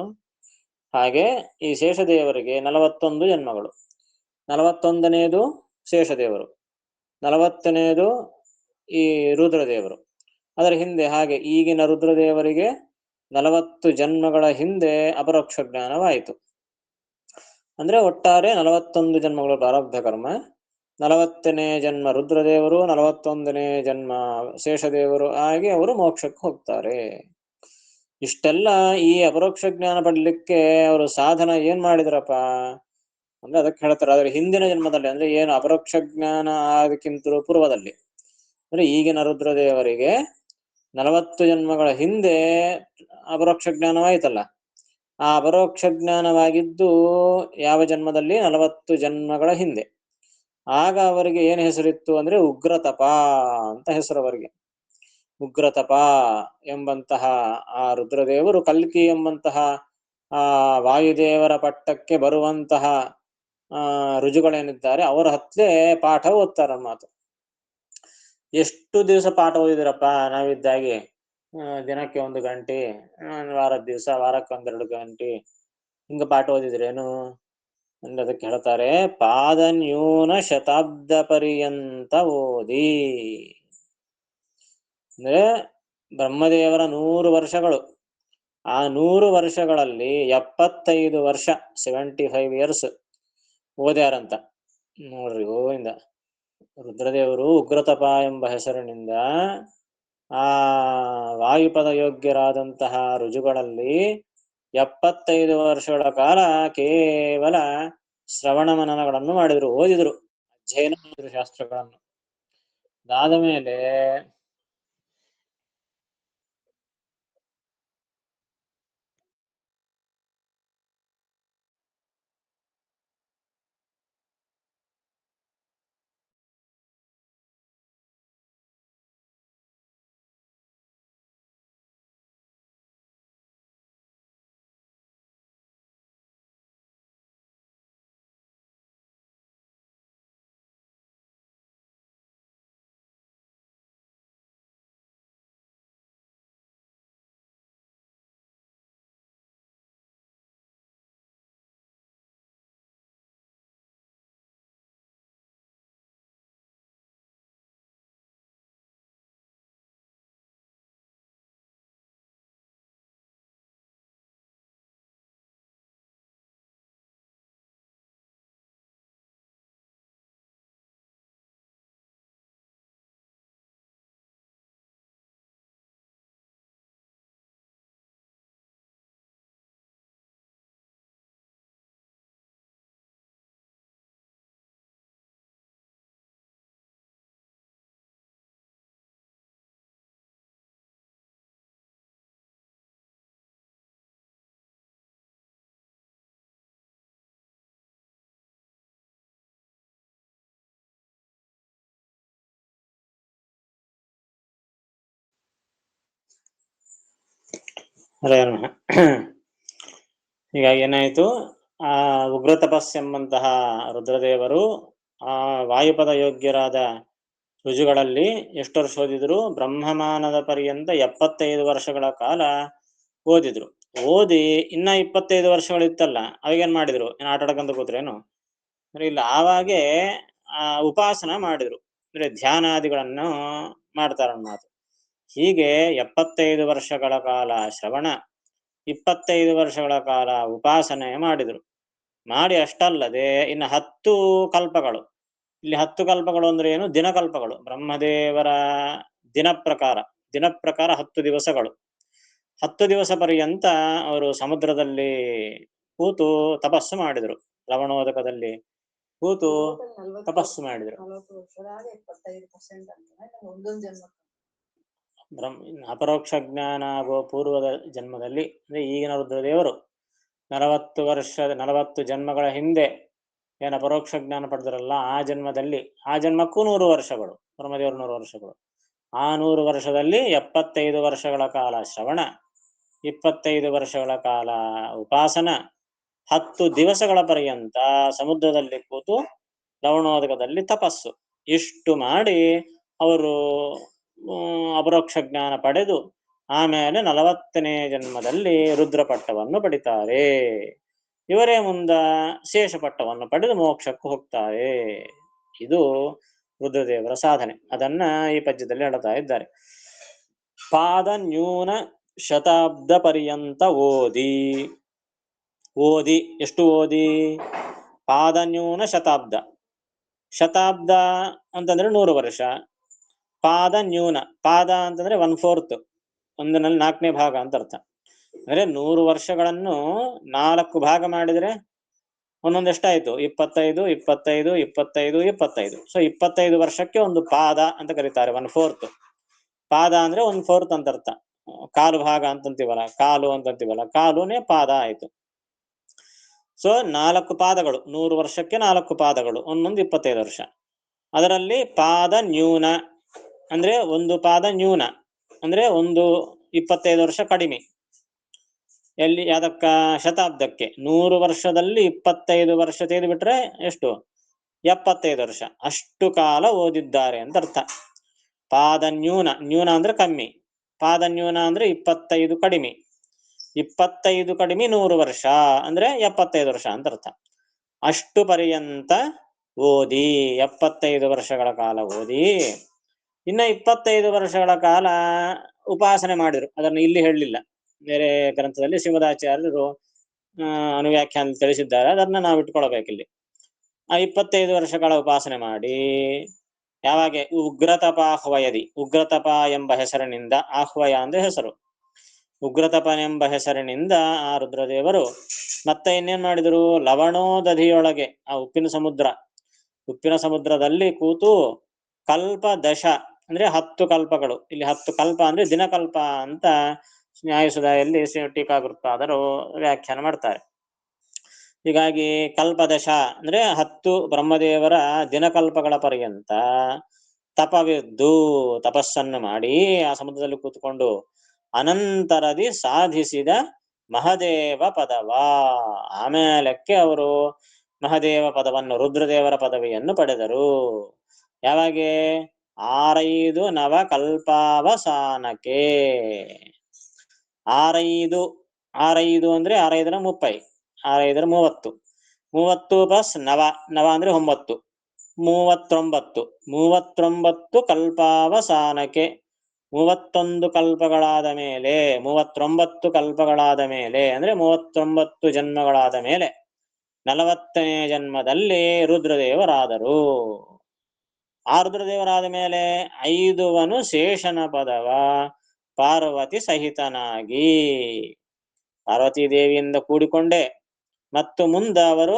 ಹಾಗೆ ಈ ಶೇಷದೇವರಿಗೆ 41 ಜನ್ಮಗಳು. 41ನೇದು ಶೇಷದೇವರು, 40ನೇದು ಈ ರುದ್ರದೇವರು. ಅದರ ಹಿಂದೆ ಹಾಗೆ ಈಗಿನ ರುದ್ರದೇವರಿಗೆ 40 ಜನ್ಮಗಳ ಹಿಂದೆ ಅಪರೋಕ್ಷ ಜ್ಞಾನವಾಯಿತು. ಅಂದ್ರೆ ಒಟ್ಟಾರೆ 41 ಜನ್ಮಗಳು ಪ್ರಾರಬ್ಧ ಕರ್ಮ. 40ನೇ ಜನ್ಮ ರುದ್ರದೇವರು, 41ನೇ ಜನ್ಮ ಶೇಷದೇವರು ಆಗಿ ಅವರು ಮೋಕ್ಷಕ್ಕೆ ಹೋಗ್ತಾರೆ. ಇಷ್ಟೆಲ್ಲ ಈ ಅಪರೋಕ್ಷ ಜ್ಞಾನ ಪಡ್ಲಿಕ್ಕೆ ಅವರು ಸಾಧನ ಏನ್ ಮಾಡಿದ್ರಪ್ಪ ಅಂದ್ರೆ ಅದಕ್ಕೆ ಹೇಳ್ತಾರೆ, ಅದ್ರ ಹಿಂದಿನ ಜನ್ಮದಲ್ಲಿ ಅಂದ್ರೆ ಏನು ಅಪರೋಕ್ಷ ಜ್ಞಾನ ಆಗಕ್ಕಿಂತಲೂ ಪೂರ್ವದಲ್ಲಿ, ಅಂದ್ರೆ ಈಗಿನ ರುದ್ರದೇವರಿಗೆ 40 ಜನ್ಮಗಳ ಹಿಂದೆ ಅಪರೋಕ್ಷ ಜ್ಞಾನವಾಯ್ತಲ್ಲ. ಆ ಅಪರೋಕ್ಷ ಜ್ಞಾನವಾಗಿದ್ದು ಯಾವ ಜನ್ಮದಲ್ಲಿ? 40 ಜನ್ಮಗಳ ಹಿಂದೆ. ಆಗ ಅವರಿಗೆ ಏನು ಹೆಸರಿತ್ತು ಅಂದ್ರೆ ಉಗ್ರತಪ ಅಂತ ಹೆಸರು ಅವರಿಗೆ. ಉಗ್ರತಪ ಎಂಬಂತಹ ಆ ರುದ್ರದೇವರು ಕಲ್ಕಿ ಎಂಬಂತಹ ಆ ವಾಯುದೇವರ ಪಟ್ಟಕ್ಕೆ ಬರುವಂತಹ ರುಜುಗಳೇನಿದ್ದಾರೆ ಅವರ ಹತ್ತಲೇ ಪಾಠ ಓದ್ತಾರ ಮಾತು. ಎಷ್ಟು ದಿವಸ ಪಾಠ ಓದಿದಿರಪ್ಪ ನಾವಿದ್ದಾಗೆ? ದಿನಕ್ಕೆ 1 ಗಂಟೆ, ವಾರದ ದಿವಸ ವಾರಕ್ಕೆ 1-2 ಗಂಟೆ ಹಿಂಗ ಪಾಠ ಓದಿದ್ರೇನು ಅಂದ್ರೆ ಅದಕ್ಕೆ ಹೇಳ್ತಾರೆ, ಪಾದನ್ಯೂನ ಶತಾಬ್ದ ಪರ್ಯಂತ ಓದಿ. ಅಂದ್ರೆ ಬ್ರಹ್ಮದೇವರ 100 ವರ್ಷಗಳು, ಆ 100 ವರ್ಷಗಳಲ್ಲಿ 75 ವರ್ಷ 75 ಇಯರ್ಸ್ ಓದ್ಯಾರಂತ. ನೋಡ್ರಿ ಗೋವಿಂದ. ರುದ್ರದೇವರು ಉಗ್ರತಪ ಎಂಬ ಹೆಸರಿನಿಂದ ಆ ವಾಯುಪದ ಯೋಗ್ಯರಾದಂತಹ ರುಜುಗಳಲ್ಲಿ 75 ವರ್ಷಗಳ ಕಾಲ ಕೇವಲ ಶ್ರವಣ ಮನನಗಳನ್ನು ಮಾಡಿದ್ರು, ಓದಿದ್ರು, ಅಧ್ಯಯನ ಮಾಡಿದ್ರು ಶಾಸ್ತ್ರಗಳನ್ನು. ಅದಾದ ಮೇಲೆ ಹೀಗಾಗಿ ಏನಾಯ್ತು, ಆ ಉಗ್ರ ತಪಸ್ಸೆಂಬಂತಹ ರುದ್ರದೇವರು ಆ ವಾಯುಪದ ಯೋಗ್ಯರಾದ ರುಜುಗಳಲ್ಲಿ ಎಷ್ಟು ವರ್ಷ ಓದಿದ್ರು? ಬ್ರಹ್ಮಮಾನದ ಪರ್ಯಂತ 75 ವರ್ಷಗಳ ಕಾಲ ಓದಿದ್ರು. ಓದಿ ಇನ್ನ 25 ವರ್ಷಗಳಿತ್ತಲ್ಲ, ಅವಾಗೇನ್ ಮಾಡಿದ್ರು? ಏನ್ ಆಟ ಆಡ್ಕೊಂತ ಕೂತ್ರೇನು? ಅಂದ್ರೆ ಇಲ್ಲ, ಆವಾಗೆ ಉಪಾಸನ ಮಾಡಿದ್ರು, ಅಂದ್ರೆ ಧ್ಯಾನಾದಿಗಳನ್ನು ಮಾಡ್ತಾರನ್ನೋದು. ಹೀಗೆ 75 ವರ್ಷಗಳ ಕಾಲ ಶ್ರವಣ, 25 ವರ್ಷಗಳ ಕಾಲ ಉಪಾಸನೆ ಮಾಡಿದ್ರು. ಮಾಡಿ ಅಷ್ಟಲ್ಲದೆ ಇನ್ನು 10 ಕಲ್ಪಗಳು, ಇಲ್ಲಿ 10 ಕಲ್ಪಗಳು ಅಂದ್ರೆ ಏನು? ದಿನಕಲ್ಪಗಳು. ಬ್ರಹ್ಮದೇವರ ದಿನ ಪ್ರಕಾರ 10 ದಿವಸಗಳು. 10 ದಿವಸ ಪರ್ಯಂತ ಅವರು ಸಮುದ್ರದಲ್ಲಿ ಕೂತು ತಪಸ್ಸು ಮಾಡಿದ್ರು. ಲವಣೋದಕದಲ್ಲಿ ಕೂತು ತಪಸ್ಸು ಮಾಡಿದ್ರು. ಅಪರೋಕ್ಷ ಜ್ಞಾನ ಆಗೋ ಪೂರ್ವದ ಜನ್ಮದಲ್ಲಿ ಅಂದ್ರೆ ಈಗಿನ ರುದ್ರದೇವರು 40 ಜನ್ಮಗಳ ಹಿಂದೆ ಏನು ಅಪರೋಕ್ಷ ಜ್ಞಾನ ಪಡೆದರಲ್ಲ, ಆ ಜನ್ಮದಲ್ಲಿ, ಆ ಜನ್ಮಕ್ಕೂ 100 ವರ್ಷಗಳು, ಬ್ರಹ್ಮದೇವರು 100 ವರ್ಷಗಳು. ಆ 100 ವರ್ಷದಲ್ಲಿ 75 ವರ್ಷಗಳ ಕಾಲ ಶ್ರವಣ, 25 ವರ್ಷಗಳ ಕಾಲ ಉಪಾಸನ, 10 ದಿವಸಗಳ ಪರ್ಯಂತ ಸಮುದ್ರದಲ್ಲಿ ಕೂತು ಲವಣೋದಕದಲ್ಲಿ ತಪಸ್ಸು, ಇಷ್ಟು ಮಾಡಿ ಅವರು ಅಪರೋಕ್ಷ ಜ್ಞಾನ ಪಡೆದು ಆಮೇಲೆ 40ನೇ ಜನ್ಮದಲ್ಲಿ ರುದ್ರಪಟ್ಟವನ್ನು ಪಡಿತಾರೆ. ಇವರೇ ಮುಂದ ಶೇಷ ಪಟ್ಟವನ್ನು ಪಡೆದು ಮೋಕ್ಷಕ್ಕೆ ಹೋಗ್ತಾರೆ. ಇದು ರುದ್ರದೇವರ ಸಾಧನೆ. ಅದನ್ನ ಈ ಪದ್ಯದಲ್ಲಿ ಹೇಳ್ತಾ ಇದ್ದಾರೆ. ಪಾದ ನ್ಯೂನ ಶತಾಬ್ದ ಪರ್ಯಂತ ಓದಿ. ಎಷ್ಟು ಓದಿ? ಪಾದ ನ್ಯೂನ ಶತಾಬ್ದ. ಶತಾಬ್ದ ಅಂತಂದ್ರೆ 100 ವರ್ಷ. ಪಾದ ನ್ಯೂನ, ಪಾದ ಅಂತಂದ್ರೆ 1/4, 1/4ನೇ ಭಾಗ ಅಂತ ಅರ್ಥ. ಅಂದ್ರೆ 100 ವರ್ಷಗಳನ್ನು 4 ಭಾಗ ಮಾಡಿದ್ರೆ ಒಂದೊಂದೆಷ್ಟಾಯ್ತು? 25, 25, 25, 25. ಸೊ 25 ವರ್ಷಕ್ಕೆ ಒಂದು ಪಾದ ಅಂತ ಕರೀತಾರೆ. 1/4. ಪಾದ ಅಂದ್ರೆ 1/4 ಅಂತ ಅರ್ಥ. ಕಾಲು ಭಾಗ ಅಂತಂತೀವಲ್ಲ, ಕಾಲು ಅಂತಂತೀವಲ್ಲ, ಕಾಲುನೇ ಪಾದ ಆಯ್ತು. ಸೊ 4 ಪಾದಗಳು, 100 ವರ್ಷಕ್ಕೆ 4 ಪಾದಗಳು, ಒಂದೊಂದು 25 ವರ್ಷ. ಅದರಲ್ಲಿ ಪಾದ ನ್ಯೂನ ಅಂದ್ರೆ ಒಂದು ಪಾದ ನ್ಯೂನ ಅಂದ್ರೆ ಒಂದು 25 ವರ್ಷ ಕಡಿಮೆ. ಎಲ್ಲಿ? ಯಾದಕ್ಕ? ಶತಾಬ್ದಕ್ಕೆ. 100 ವರ್ಷದಲ್ಲಿ 25 ವರ್ಷ ತೆಗೆದು ಬಿಟ್ರೆ ಎಷ್ಟು? 75 ವರ್ಷ. ಅಷ್ಟು ಕಾಲ ಓದಿದ್ದಾರೆ ಅಂತ ಅರ್ಥ. ಪಾದ ನ್ಯೂನ, ನ್ಯೂನ ಅಂದ್ರೆ ಕಮ್ಮಿ, ಪಾದ ನ್ಯೂನ ಅಂದ್ರೆ 25 ಕಡಿಮೆ. 25 ಕಡಿಮೆ 100 ವರ್ಷ ಅಂದ್ರೆ 75 ವರ್ಷ ಅಂತ ಅರ್ಥ. ಅಷ್ಟು ಪರ್ಯಂತ ಓದಿ, 75 ವರ್ಷಗಳ ಕಾಲ ಓದಿ, ಇನ್ನ 25 ವರ್ಷಗಳ ಕಾಲ ಉಪಾಸನೆ ಮಾಡಿದ್ರು. ಅದನ್ನು ಇಲ್ಲಿ ಹೇಳಲಿಲ್ಲ, ಬೇರೆ ಗ್ರಂಥದಲ್ಲಿ ಶ್ರೀಮದಾಚಾರ್ಯರು ಅನುವ್ಯಾಖ್ಯಾನ ತಿಳಿಸಿದ್ದಾರೆ. ಅದನ್ನ ನಾವು ಇಟ್ಕೊಳ್ಬೇಕಿಲ್ಲಿ. ಆ 25 ವರ್ಷಗಳ ಉಪಾಸನೆ ಮಾಡಿ, ಯಾವಾಗ? ಉಗ್ರತಪ ಆಹ್ವಯದಿ, ಉಗ್ರತಪ ಎಂಬ ಹೆಸರಿನಿಂದ, ಆಹ್ವಯ ಅಂದ್ರೆ ಹೆಸರು, ಉಗ್ರತಪನೆಂಬ ಹೆಸರಿನಿಂದ ಆ ರುದ್ರದೇವರು ಮತ್ತೆ ಇನ್ನೇನ್ ಮಾಡಿದ್ರು? ಲವಣೋದಧಿಯೊಳಗೆ, ಆ ಉಪ್ಪಿನ ಸಮುದ್ರದಲ್ಲಿ ಕೂತು ಕಲ್ಪದಶ ಅಂದ್ರೆ 10 ಕಲ್ಪಗಳು. ಇಲ್ಲಿ 10 ಕಲ್ಪ ಅಂದ್ರೆ ದಿನಕಲ್ಪ ಅಂತ ನ್ಯಾಯಸುಧಾಯಲ್ಲಿ ಟೀಕಾಕೃತ್ಪಾದರು ವ್ಯಾಖ್ಯಾನ ಮಾಡ್ತಾರೆ. ಹೀಗಾಗಿ ಕಲ್ಪದಶ ಅಂದ್ರೆ 10 ಬ್ರಹ್ಮದೇವರ ದಿನಕಲ್ಪಗಳ ಪರ್ಯಂತ ತಪವಿದ್ದು ತಪಸ್ಸನ್ನು ಮಾಡಿ ಆ ಸಮುದ್ರದಲ್ಲಿ ಕೂತ್ಕೊಂಡು ಅನಂತರದಿ ಸಾಧಿಸಿದ ಮಹದೇವ ಪದವ. ಆಮೇಲಕ್ಕೆ ಅವರು ಮಹದೇವ ಪದವನ್ನು, ರುದ್ರದೇವರ ಪದವಿಯನ್ನು ಪಡೆದರು. ಯಾವಾಗ? 6 ನವ ಕಲ್ಪಾವಸಾನಕ್ಕೆ. 6 ಅಂದ್ರೆ 6 30, 6 30, 30 ಪ್ಲಸ್ ನವ, ನವ ಅಂದ್ರೆ 9, 39 ಕಲ್ಪಾವಸಾನಕ್ಕೆ. 31 ಕಲ್ಪಗಳಾದ ಮೇಲೆ, 39 ಕಲ್ಪಗಳಾದ ಮೇಲೆ ಅಂದ್ರೆ 39 ಜನ್ಮಗಳಾದ ಮೇಲೆ 40ನೇ ಜನ್ಮದಲ್ಲಿ ರುದ್ರದೇವರಾದರು. ಆ ರುದ್ರದೇವರಾದ ಮೇಲೆ 5ವನು ಶೇಷನ ಪದವ ಪಾರ್ವತಿ ಸಹಿತನಾಗಿ, ಪಾರ್ವತೀ ದೇವಿಯಿಂದ ಕೂಡಿಕೊಂಡೆ ಮತ್ತು ಮುಂದೆ ಅವರು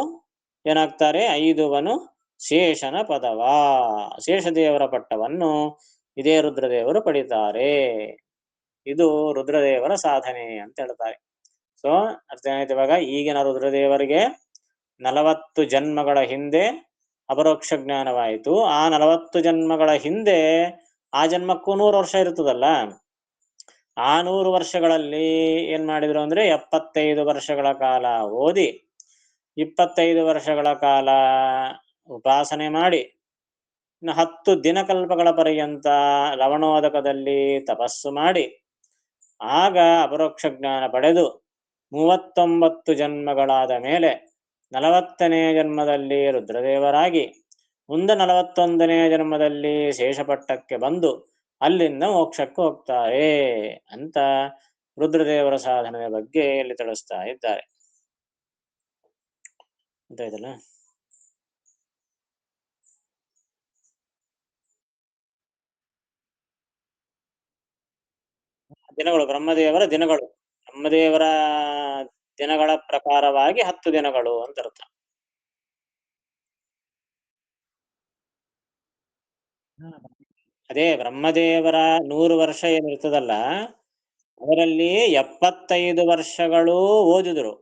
ಏನಾಗ್ತಾರೆ? 5ವನು ಶೇಷನ ಪದವ, ಶೇಷದೇವರ ಪಟ್ಟವನ್ನು ಇದೇ ರುದ್ರದೇವರು ಪಡಿತಾರೆ. ಇದು ರುದ್ರದೇವರ ಸಾಧನೆ ಅಂತ ಹೇಳ್ತಾರೆ. ಸೊ ಅರ್ಥ ಆಯ್ತು ಇವಾಗ. ಈಗಿನ ರುದ್ರದೇವರಿಗೆ 40 ಜನ್ಮಗಳ ಹಿಂದೆ ಅಪರೋಕ್ಷ ಜ್ಞಾನವಾಯಿತು. ಆ 40 ಜನ್ಮಗಳ ಹಿಂದೆ ಆ ಜನ್ಮಕ್ಕೂ 100 ವರ್ಷ ಇರ್ತದಲ್ಲ, ಆ 100 ವರ್ಷಗಳಲ್ಲಿ ಏನ್ ಮಾಡಿದ್ರು ಅಂದ್ರೆ 75 ವರ್ಷಗಳ ಕಾಲ ಓದಿ, 25 ವರ್ಷಗಳ ಕಾಲ ಉಪಾಸನೆ ಮಾಡಿ, 10 ದಿನಕಲ್ಪಗಳ ಪರ್ಯಂತ ಲವಣೋದಕದಲ್ಲಿ ತಪಸ್ಸು ಮಾಡಿ, ಆಗ ಅಪರೋಕ್ಷ ಜ್ಞಾನ ಪಡೆದು 39 ಜನ್ಮಗಳಾದ ಮೇಲೆ 40ನೇ ಜನ್ಮದಲ್ಲಿ ರುದ್ರದೇವರಾಗಿ, ಮುಂದೆ 41ನೇ ಜನ್ಮದಲ್ಲಿ ಶೇಷಪಟ್ಟಕ್ಕೆ ಬಂದು ಅಲ್ಲಿಂದ ಮೋಕ್ಷಕ್ಕೆ ಹೋಗ್ತಾರೆ ಅಂತ ರುದ್ರದೇವರ ಸಾಧನೆಯ ಬಗ್ಗೆ ಇಲ್ಲಿ ತಿಳಿಸ್ತಾ ಇದ್ದಾರೆ. ಅಂತ ಇದಲ್ಲ ದಿನಗಳು, ಬ್ರಹ್ಮದೇವರ ದಿನಗಳು, ಬ್ರಹ್ಮದೇವರ ದಿನಗಳ ಪ್ರಕಾರವಾಗಿ 10 ದಿನಗಳು ಅಂತ ಅರ್ಥ. ಅದೇ ಬ್ರಹ್ಮದೇವರ 100 ವರ್ಷ ಏನಿರ್ತದಲ್ಲ, ಅದರಲ್ಲಿ 75 ವರ್ಷಗಳು ಓದಿದ್ರು,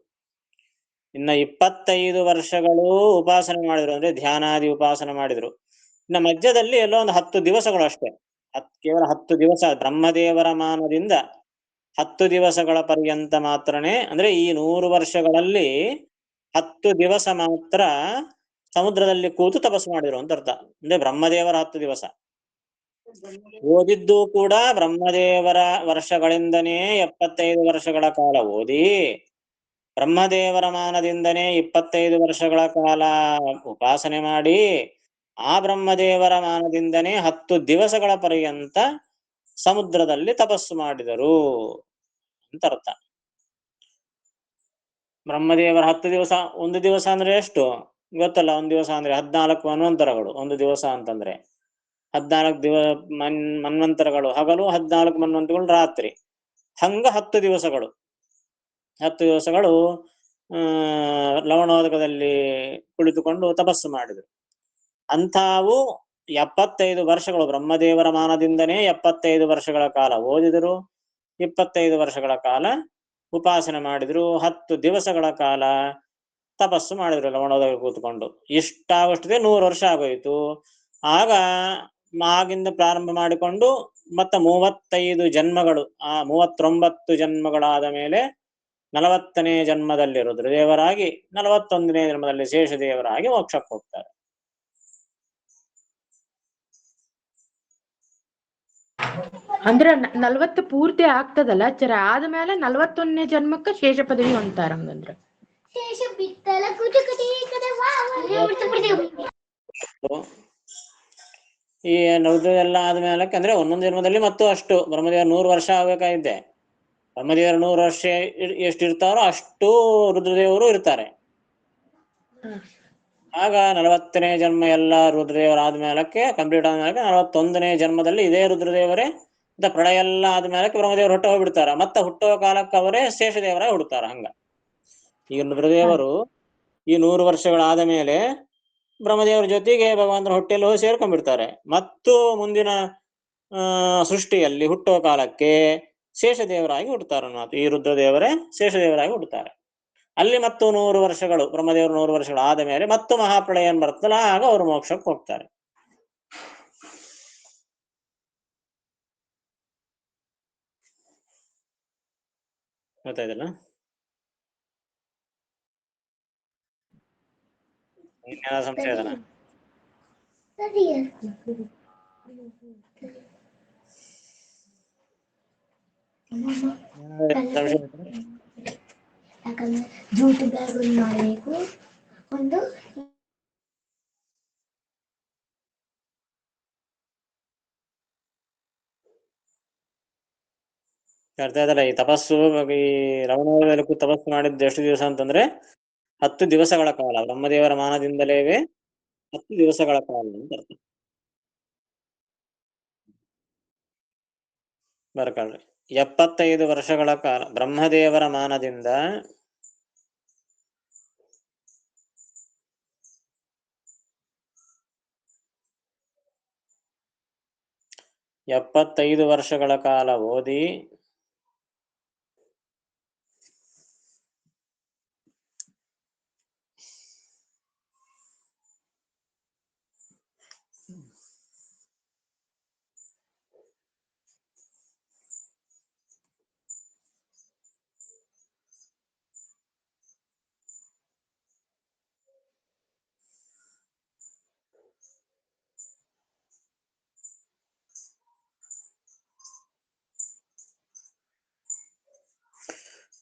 ಇನ್ನ 25 ವರ್ಷಗಳು ಉಪಾಸನೆ ಮಾಡಿದ್ರು, ಅಂದ್ರೆ ಧ್ಯಾನಾದಿ ಉಪಾಸನೆ ಮಾಡಿದ್ರು. ಇನ್ನ ಮಧ್ಯದಲ್ಲಿ ಎಲ್ಲೋ ಒಂದು 10 ದಿವಸಗಳು ಅಷ್ಟೇ, ಕೇವಲ 10 ದಿವಸ ಬ್ರಹ್ಮದೇವರ ಮಾನದಿಂದ 10 ದಿವಸಗಳ ಪರ್ಯಂತ ಮಾತ್ರನೇ, ಅಂದ್ರೆ ಈ 100 ವರ್ಷಗಳಲ್ಲಿ 10 ದಿವಸ ಮಾತ್ರ ಸಮುದ್ರದಲ್ಲಿ ಕೂತು ತಪಸ್ಸು ಮಾಡಿದ್ರು ಅಂತ ಅರ್ಥ. ಅಂದ್ರೆ ಬ್ರಹ್ಮದೇವರ 10 ದಿವಸ ಓದಿದ್ದು ಕೂಡ ಬ್ರಹ್ಮದೇವರ ವರ್ಷಗಳಿಂದನೇ 75 ವರ್ಷಗಳ ಕಾಲ ಓದಿ, ಬ್ರಹ್ಮದೇವರ ಮಾನದಿಂದನೇ 25 ವರ್ಷಗಳ ಕಾಲ ಉಪಾಸನೆ ಮಾಡಿ, ಆ ಬ್ರಹ್ಮದೇವರ ಮಾನದಿಂದನೇ 10 ದಿವಸಗಳ ಪರ್ಯಂತ ಸಮುದ್ರದಲ್ಲಿ ತಪಸ್ಸು ಮಾಡಿದರು ಅಂತ ಅರ್ಥ. ಬ್ರಹ್ಮದೇವರ 10 ದಿವಸ, ಒಂದು ದಿವಸ ಅಂದ್ರೆ ಎಷ್ಟು ಗೊತ್ತಲ್ಲ? ಒಂದು ದಿವಸ ಅಂದ್ರೆ 14 ಮನ್ವಂತರಗಳು. ಒಂದು ದಿವಸ ಅಂತಂದ್ರೆ 14 ಮನ್ವಂತರಗಳು ಹಗಲು, 14 ಮನ್ವಂತರಗಳು ರಾತ್ರಿ, ಹಂಗ 10 ದಿವಸಗಳು. 10 ದಿವಸಗಳು ಲವಣೋದಕದಲ್ಲಿ ಕುಳಿತುಕೊಂಡು ತಪಸ್ಸು ಮಾಡಿದರು. ಅಂಥವು 75 ವರ್ಷಗಳು ಬ್ರಹ್ಮದೇವರ ಮಾನದಿಂದನೇ 75 ವರ್ಷಗಳ ಕಾಲ ಓದಿದರು, 25 ವರ್ಷಗಳ ಕಾಲ ಉಪಾಸನೆ ಮಾಡಿದ್ರು, 10 ದಿವಸಗಳ ಕಾಲ ತಪಸ್ಸು ಮಾಡಿದ್ರು ಲವಣೋದಕ ಕೂತ್ಕೊಂಡು. ಇಷ್ಟಾಗಷ್ಟಿದೆ 100 ವರ್ಷ ಆಗೋಯ್ತು. ಆಗ ಆಗಿಂದ ಪ್ರಾರಂಭ ಮಾಡಿಕೊಂಡು ಮತ್ತೆ 35 ಜನ್ಮಗಳು, ಆ 39 ಜನ್ಮಗಳಾದ ಮೇಲೆ 40ನೇ ಜನ್ಮದಲ್ಲಿ ರುದ್ರದೇವರಾಗಿ, 41ನೇ ಜನ್ಮದಲ್ಲಿ ಶೇಷದೇವರಾಗಿ ಮೋಕ್ಷಕ್ಕೆ ಹೋಗ್ತಾರೆ. ಅಂದ್ರೆ 40 ಪೂರ್ತಿ ಆಗ್ತದಲ್ಲ ಚರ, ಆದ್ಮೇಲೆ 41ನೇ ಜನ್ಮಕ್ಕೆ ಶೇಷ ಪದವಿ ಅಂತಾರ. ಹಂಗಂದ್ರೆ ಈ ರುದ್ರದೆಲ್ಲ ಆದ್ಮೇಲೆ ಅಂದ್ರೆ ಒಂದೊಂದು ಜನ್ಮದಲ್ಲಿ ಮತ್ತು ಅಷ್ಟು ಬ್ರಹ್ಮದೇವರು 100 ವರ್ಷ ಆಗ್ಬೇಕಾಗಿದ್ದೆ. ಬ್ರಹ್ಮದೇವರು 100 ವರ್ಷ ಎಷ್ಟಿರ್ತಾರೋ ಅಷ್ಟು ರುದ್ರದೇವರು ಇರ್ತಾರೆ. ಆಗ 40ನೇ ಜನ್ಮ ಎಲ್ಲ ರುದ್ರದೇವರ ಆದ್ಮೇಲಕ್ಕೆ ಕಂಪ್ಲೀಟ್ ಆದ್ಮೇಲೆ 41ನೇ ಜನ್ಮದಲ್ಲಿ ಇದೇ ರುದ್ರದೇವರೇ ಪ್ರಳಯ ಎಲ್ಲ ಆದ್ಮೇಲಕ್ಕೆ ಬ್ರಹ್ಮದೇವರು ಹೊಟ್ಟು ಹೋಗ್ಬಿಡ್ತಾರ. ಮತ್ತೆ ಹುಟ್ಟುವ ಕಾಲಕ್ಕೆ ಅವರೇ ಶೇಷದೇವರ ಹುಡ್ತಾರ. ಹಂಗ ಈಗ ರುದ್ರದೇವರು ಈ 100 ವರ್ಷಗಳಾದ ಮೇಲೆ ಬ್ರಹ್ಮದೇವರ ಜೊತೆಗೆ ಭಗವಂತನ ಹೊಟ್ಟೆಯಲ್ಲಿ ಹೋಗಿ ಸೇರ್ಕೊಂಡ್ಬಿಡ್ತಾರೆ. ಮತ್ತು ಮುಂದಿನ ಸೃಷ್ಟಿಯಲ್ಲಿ ಹುಟ್ಟುವ ಕಾಲಕ್ಕೆ ಶೇಷದೇವರಾಗಿ ಹುಡ್ತಾರ. ಈ ರುದ್ರದೇವರೇ ಶೇಷದೇವರಾಗಿ ಹುಡ್ತಾರೆ. ಅಲ್ಲಿ ಮತ್ತು 100 ವರ್ಷಗಳು ಬ್ರಹ್ಮದೇವರು 100 ವರ್ಷಗಳು ಆದ ಮೇಲೆ ಮತ್ತು ಮಹಾಪ್ರಳಯ ಏನ್ ಬರ್ತಲ್ಲ, ಆಗ ಅವರು ಮೋಕ್ಷಕ್ಕೆ ಹೋಗ್ತಾರೆ. ಗೊತ್ತಾಯ್ತಲ್ಲ? ಇನ್ನೇನ ಸಂಶಯ ಅದನ? ಯಾಕಂದ್ರೆ ಜೂಟ್ ಬ್ಯಾಗ್ ಮಾಡಬೇಕು. ಒಂದು ಅರ್ಥ ಆಯ್ತಲ್ಲ? ಈ ತಪಸ್ಸು, ಈ ರಮಣದಲ್ಲಿ ತಪಸ್ಸು ಮಾಡಿದ್ದು ಎಷ್ಟು ದಿವಸ ಅಂತಂದ್ರೆ 10 ದಿವಸಗಳ ಕಾಲ. ಬ್ರಹ್ಮದೇವರ ಮಾನದಿಂದಲೇ 10 ದಿವಸಗಳ ಕಾಲ ಅಂತ ಅರ್ಥ. ಬರ್ಕಳ್ರಿ. 75 ವರ್ಷಗಳ ಕಾಲ ಬ್ರಹ್ಮದೇವರ ಮಾನದಿಂದ 75 ವರ್ಷಗಳ ಕಾಲ ಓದಿ,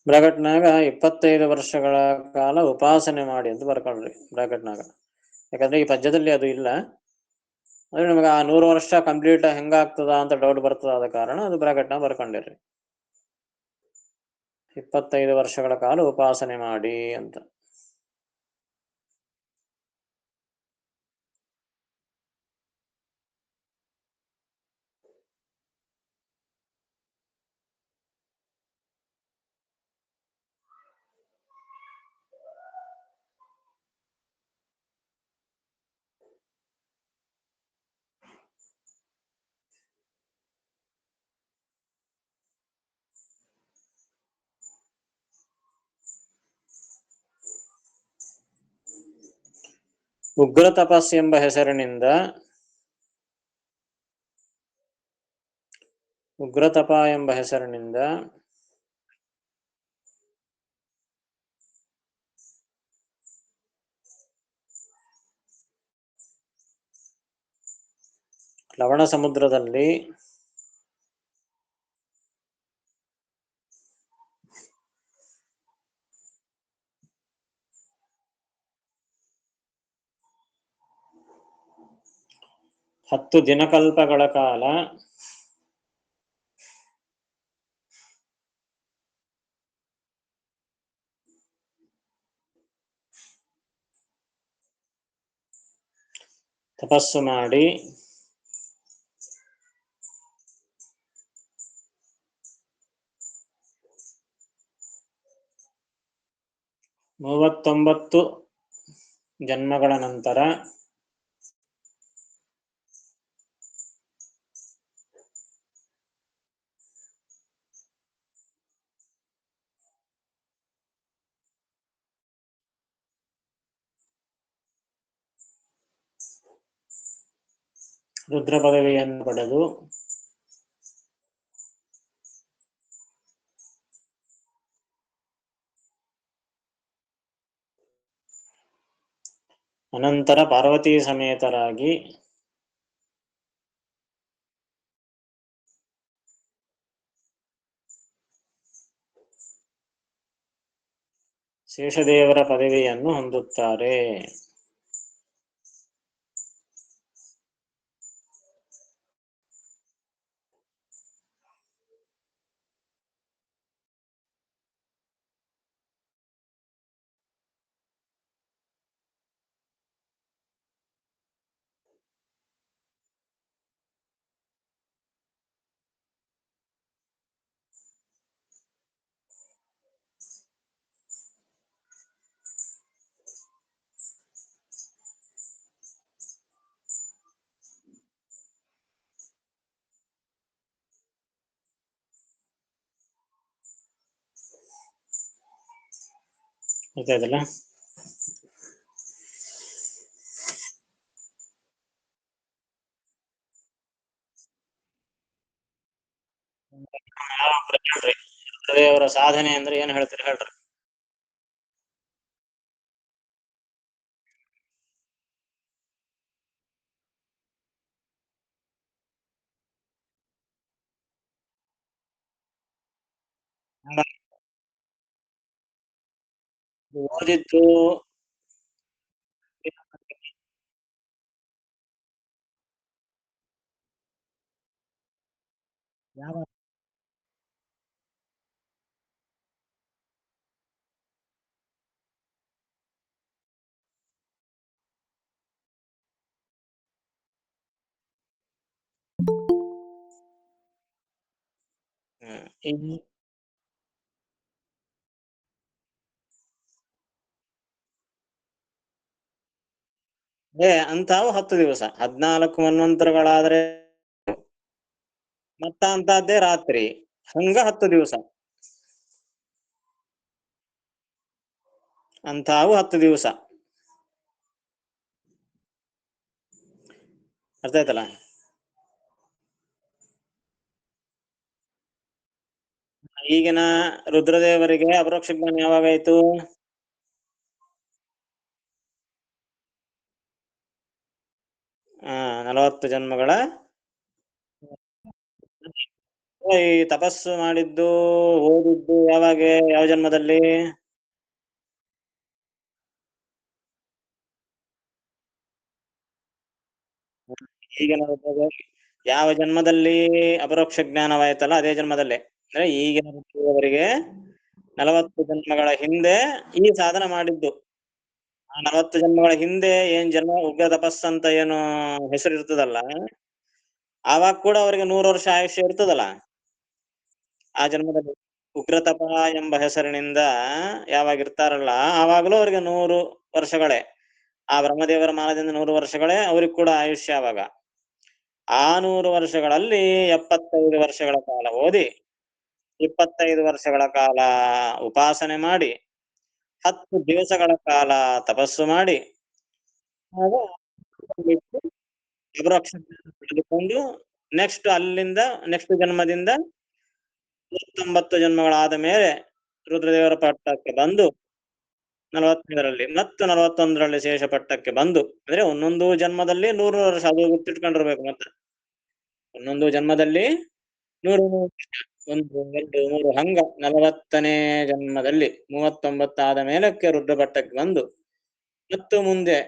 ಬ್ರಾಕೆಟ್ನಾಗ 25 ವರ್ಷಗಳ ಕಾಲ ಉಪಾಸನೆ ಮಾಡಿ ಅಂತ ಬರ್ಕೊಳ್ರಿ ಬ್ರಾಕೆಟ್ನಾಗ. ಯಾಕಂದ್ರೆ ಈ ಪದ್ಯದಲ್ಲಿ ಅದು ಇಲ್ಲ. ಅಂದ್ರೆ ನಿಮಗೆ ಆ 100 ವರ್ಷ ಕಂಪ್ಲೀಟ್ ಹೆಂಗಾಗ್ತದ ಅಂತ ಡೌಟ್ ಬರ್ತದ, ಆದ ಕಾರಣ ಅದು ಬ್ರಾಕೆಟ್ನಾಗ ಬರ್ಕೊಂಡಿರ್ರಿ. 25 ವರ್ಷಗಳ ಕಾಲ ಉಪಾಸನೆ ಮಾಡಿ ಅಂತ. ಉಗ್ರ ತಪಸ್ ಎಂಬ ಹೆಸರಿನಿಂದ ಉಗ್ರತಪ ಎಂಬ ಹೆಸರಿನಿಂದ ಲವಣ ಸಮುದ್ರದಲ್ಲಿ ಹತ್ತು ದಿನಕಲ್ಪಗಳ ಕಾಲ ತಪಸ್ಸು ಮಾಡಿ ಮೂವತ್ತೊಂಬತ್ತು ಜನ್ಮಗಳ ನಂತರ ರುದ್ರ ಪದವಿಯನ್ನು ಪಡೆದು ಅನಂತರ ಪಾರ್ವತೀ ಸಮೇತರಾಗಿ ಶೇಷದೇವರ ಪದವಿಯನ್ನು ಹೊಂದುತ್ತಾರೆ. ಗೊತ್ತಾಯ್ತಲ್ಲ? ದೇವರ ಸಾಧನೆ ಅಂದ್ರೆ ಏನ್ ಹೇಳ್ತೀರಿ ಹೇಳ್ರಿ? ಓದಿದ್ದು ಯಾವ ಅಂತಾವು 10 ದಿವಸ 14 ಮನ್ವಂತರಗಳಾದ್ರೆ ಮತ್ತ ಅಂತದ್ದೇ ರಾತ್ರಿ ಹಂಗ 10 ದಿವಸ ಅಂತಾವು 10 ದಿವಸ. ಅರ್ಥ ಆಯ್ತಲ್ಲ? ಈಗಿನ ರುದ್ರದೇವರಿಗೆ ಅಪರೋಕ್ಷ ಜ್ಞಾನ ಯಾವಾಗಾಯ್ತು? 40 ಜನ್ಮಗಳ ಈ ತಪಸ್ಸು ಮಾಡಿದ್ದು ಓದಿದ್ದು ಯಾವಾಗ, ಯಾವ ಜನ್ಮದಲ್ಲಿ? ಈಗಿನ ಯಾವ ಜನ್ಮದಲ್ಲಿ ಅಪರೋಕ್ಷ ಜ್ಞಾನವಾಯ್ತಲ್ಲ ಅದೇ ಜನ್ಮದಲ್ಲೇ. ಅಂದ್ರೆ ಈಗಿನ ರುದ್ರದೇವರಿಗೆ 40 ಜನ್ಮಗಳ ಹಿಂದೆ ಈ ಸಾಧನ ಮಾಡಿದ್ದು. ಆ 40 ಜನ್ಮಗಳ ಹಿಂದೆ ಏನ್ ಜನ್ಮ ಉಗ್ರ ತಪಸ್ ಅಂತ ಏನು ಹೆಸರು ಇರ್ತದಲ್ಲ, ಆವಾಗ ಕೂಡ ಅವರಿಗೆ 100 ವರ್ಷ ಆಯುಷ್ಯ ಇರ್ತದಲ್ಲ. ಆ ಜನ್ಮದಲ್ಲಿ ಉಗ್ರತಪ ಎಂಬ ಹೆಸರಿನಿಂದ ಯಾವಾಗ ಇರ್ತಾರಲ್ಲ ಆವಾಗಲೂ ಅವರಿಗೆ 100 ವರ್ಷಗಳೇ. ಆ ಬ್ರಹ್ಮದೇವರ ಮಾನದಿಂದ 100 ವರ್ಷಗಳೇ ಅವ್ರಿಗೆ ಕೂಡ ಆಯುಷ್ಯ. ಆವಾಗ ಆ 100 ವರ್ಷಗಳಲ್ಲಿ 75 ವರ್ಷಗಳ ಕಾಲ ಓದಿ 25 ವರ್ಷಗಳ ಕಾಲ ಉಪಾಸನೆ ಮಾಡಿ 10 ದಿವಸಗಳ ಕಾಲ ತಪಸ್ಸು ಮಾಡಿ ಆಗ ಪಡೆದುಕೊಂಡು ನೆಕ್ಸ್ಟ್ ಅಲ್ಲಿಂದ ನೆಕ್ಸ್ಟ್ ಜನ್ಮದಿಂದ 39 ಜನ್ಮಗಳಾದ ಮೇಲೆ ರುದ್ರದೇವರ ಪಟ್ಟಕ್ಕೆ ಬಂದು 45ರಲ್ಲಿ ಮತ್ತು 41ರಲ್ಲಿ ಶೇಷ ಪಟ್ಟಕ್ಕೆ ಬಂದು, ಅಂದ್ರೆ ಒಂದೊಂದು ಜನ್ಮದಲ್ಲಿ 100 ವರ್ಷ, ಅದು ಗೊತ್ತಿಟ್ಕೊಂಡಿರ್ಬೇಕು. ಮತ್ತೆ ಒಂದೊಂದು ಜನ್ಮದಲ್ಲಿ 100 1 2 3 ಹಂಗ 40ನೇ ಜನ್ಮದಲ್ಲಿ 39 ಆದ ಮೇಲಕ್ಕೆ ರುದ್ರ ಪಟ್ಟಕ್ಕೆ ಬಂದು, ಮತ್ತು ಮುಂದೆ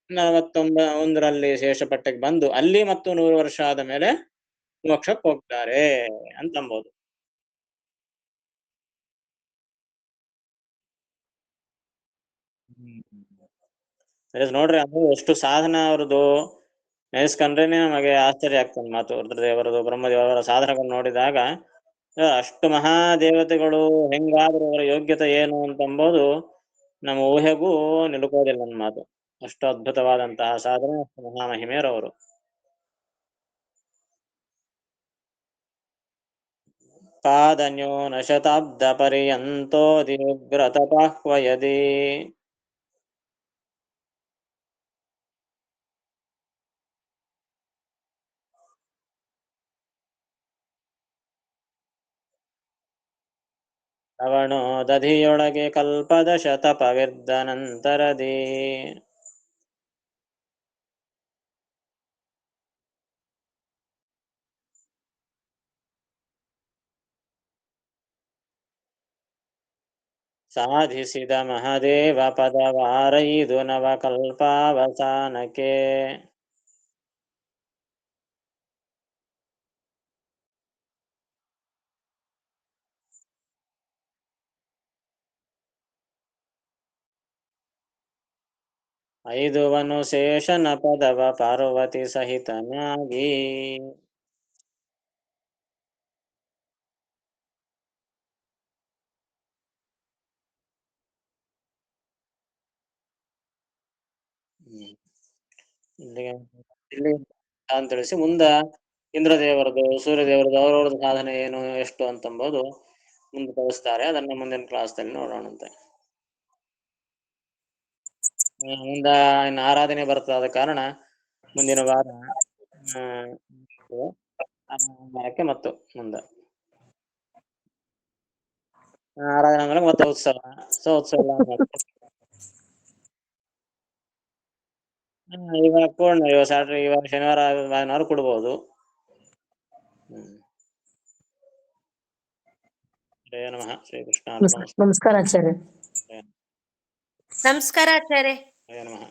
41ರಲ್ಲಿ ಶೇಷ ಪಟ್ಟಕ್ಕೆ ಬಂದು ಅಲ್ಲಿ ಮತ್ತು 100 ವರ್ಷ ಆದ ಮೇಲೆ ಮೋಕ್ಷಕ್ಕೆ ಹೋಗ್ತಾರೆ ಅಂತಂಬೋದು. ನೋಡ್ರಿ, ಅದು ಎಷ್ಟು ಸಾಧನ ಅವ್ರದ್ದು ನೆನೆಸ್ಕೊಂಡ್ರೇನೆ ನಮಗೆ ಆಶ್ಚರ್ಯ ಆಗ್ತದೆ ಮಾತು. ರುದ್ರದೇವರದು ಬ್ರಹ್ಮದೇವರ ಸಾಧನೆಗಳು ನೋಡಿದಾಗ ಅಷ್ಟು ಮಹಾದೇವತೆಗಳು ಹೆಂಗಾದ್ರು ಅವರ ಯೋಗ್ಯತೆ ಏನು ಅಂತಂಬೋದು ನಮ್ಮ ಊಹೆಗೂ ನಿಲುಕೋದಿಲ್ಲ ನನ್ನ ಮಾತು. ಅಷ್ಟು ಅದ್ಭುತವಾದಂತಹ ಸಾಧನೆ, ಅಷ್ಟು ಮಹಾಮಹಿಮೆಯರವರು. ಪಾದನ್ಯೋ ನ ಶತಾಬ್ದ ಪರ್ಯಂತೋ ದಿವ್ರತಪಾಹ್ವಯದಿ. ಶ್ರವಣೋ ದಧಿಯೊಳಗೆ ಕಲ್ಪದ ಶತಪವಿರ್ದನಂತರದಿ. ಸಾಧಿಸಿದ ಮಹದೇವ ಪದವಾರೈದು ನವಕಲ್ಪಾವಸಾನಕ್ಕೆ. 5 ಶೇಷನ ಪದವ ಪಾರ್ವತಿ ಸಹಿತನಾಗಿ. ಇಲ್ಲಿ ಅಂತ ತಿಳಿಸಿ ಮುಂದ ಇಂದ್ರದೇವರದು, ಸೂರ್ಯದೇವರದು, ಅವರವ್ರದ್ದು ಸಾಧನೆ ಏನು ಎಷ್ಟು ಅಂತಂಬೋದು ಮುಂದೆ ತಿಳಿಸ್ತಾರೆ. ಅದನ್ನ ಮುಂದಿನ ಕ್ಲಾಸ್ದಲ್ಲಿ ನೋಡೋಣಂತೆ. ಮುಂದ ಇನ್ನು ಆರಾಧನೆ ಬರ್ತದ ಕಾರಣ ಮುಂದಿನ ವಾರ ವಾರಕ್ಕೆ ಮತ್ತು ಮುಂದೆ ಆರಾಧನೆ ಅಂದ್ರೆ ಮತ್ತೆ ಉತ್ಸವ. ಉತ್ಸವ ಇವಾಗ ಪೂರ್ಣ, ಇವಾಗ ಸ್ಯಾಟರ್ಡೆ, ಇವಾಗ ಶನಿವಾರ ಭಾನುವಾರ ಕೊಡ್ಬೋದು. ಜಯ ನಮಃ ಶ್ರೀಕೃಷ್ಣ. ನಮಸ್ಕಾರ ಆಚಾರ್ಯ. ನಮಸ್ಕಾರ ಆಚಾರ್ಯ. ಜಯ ನಮಃ.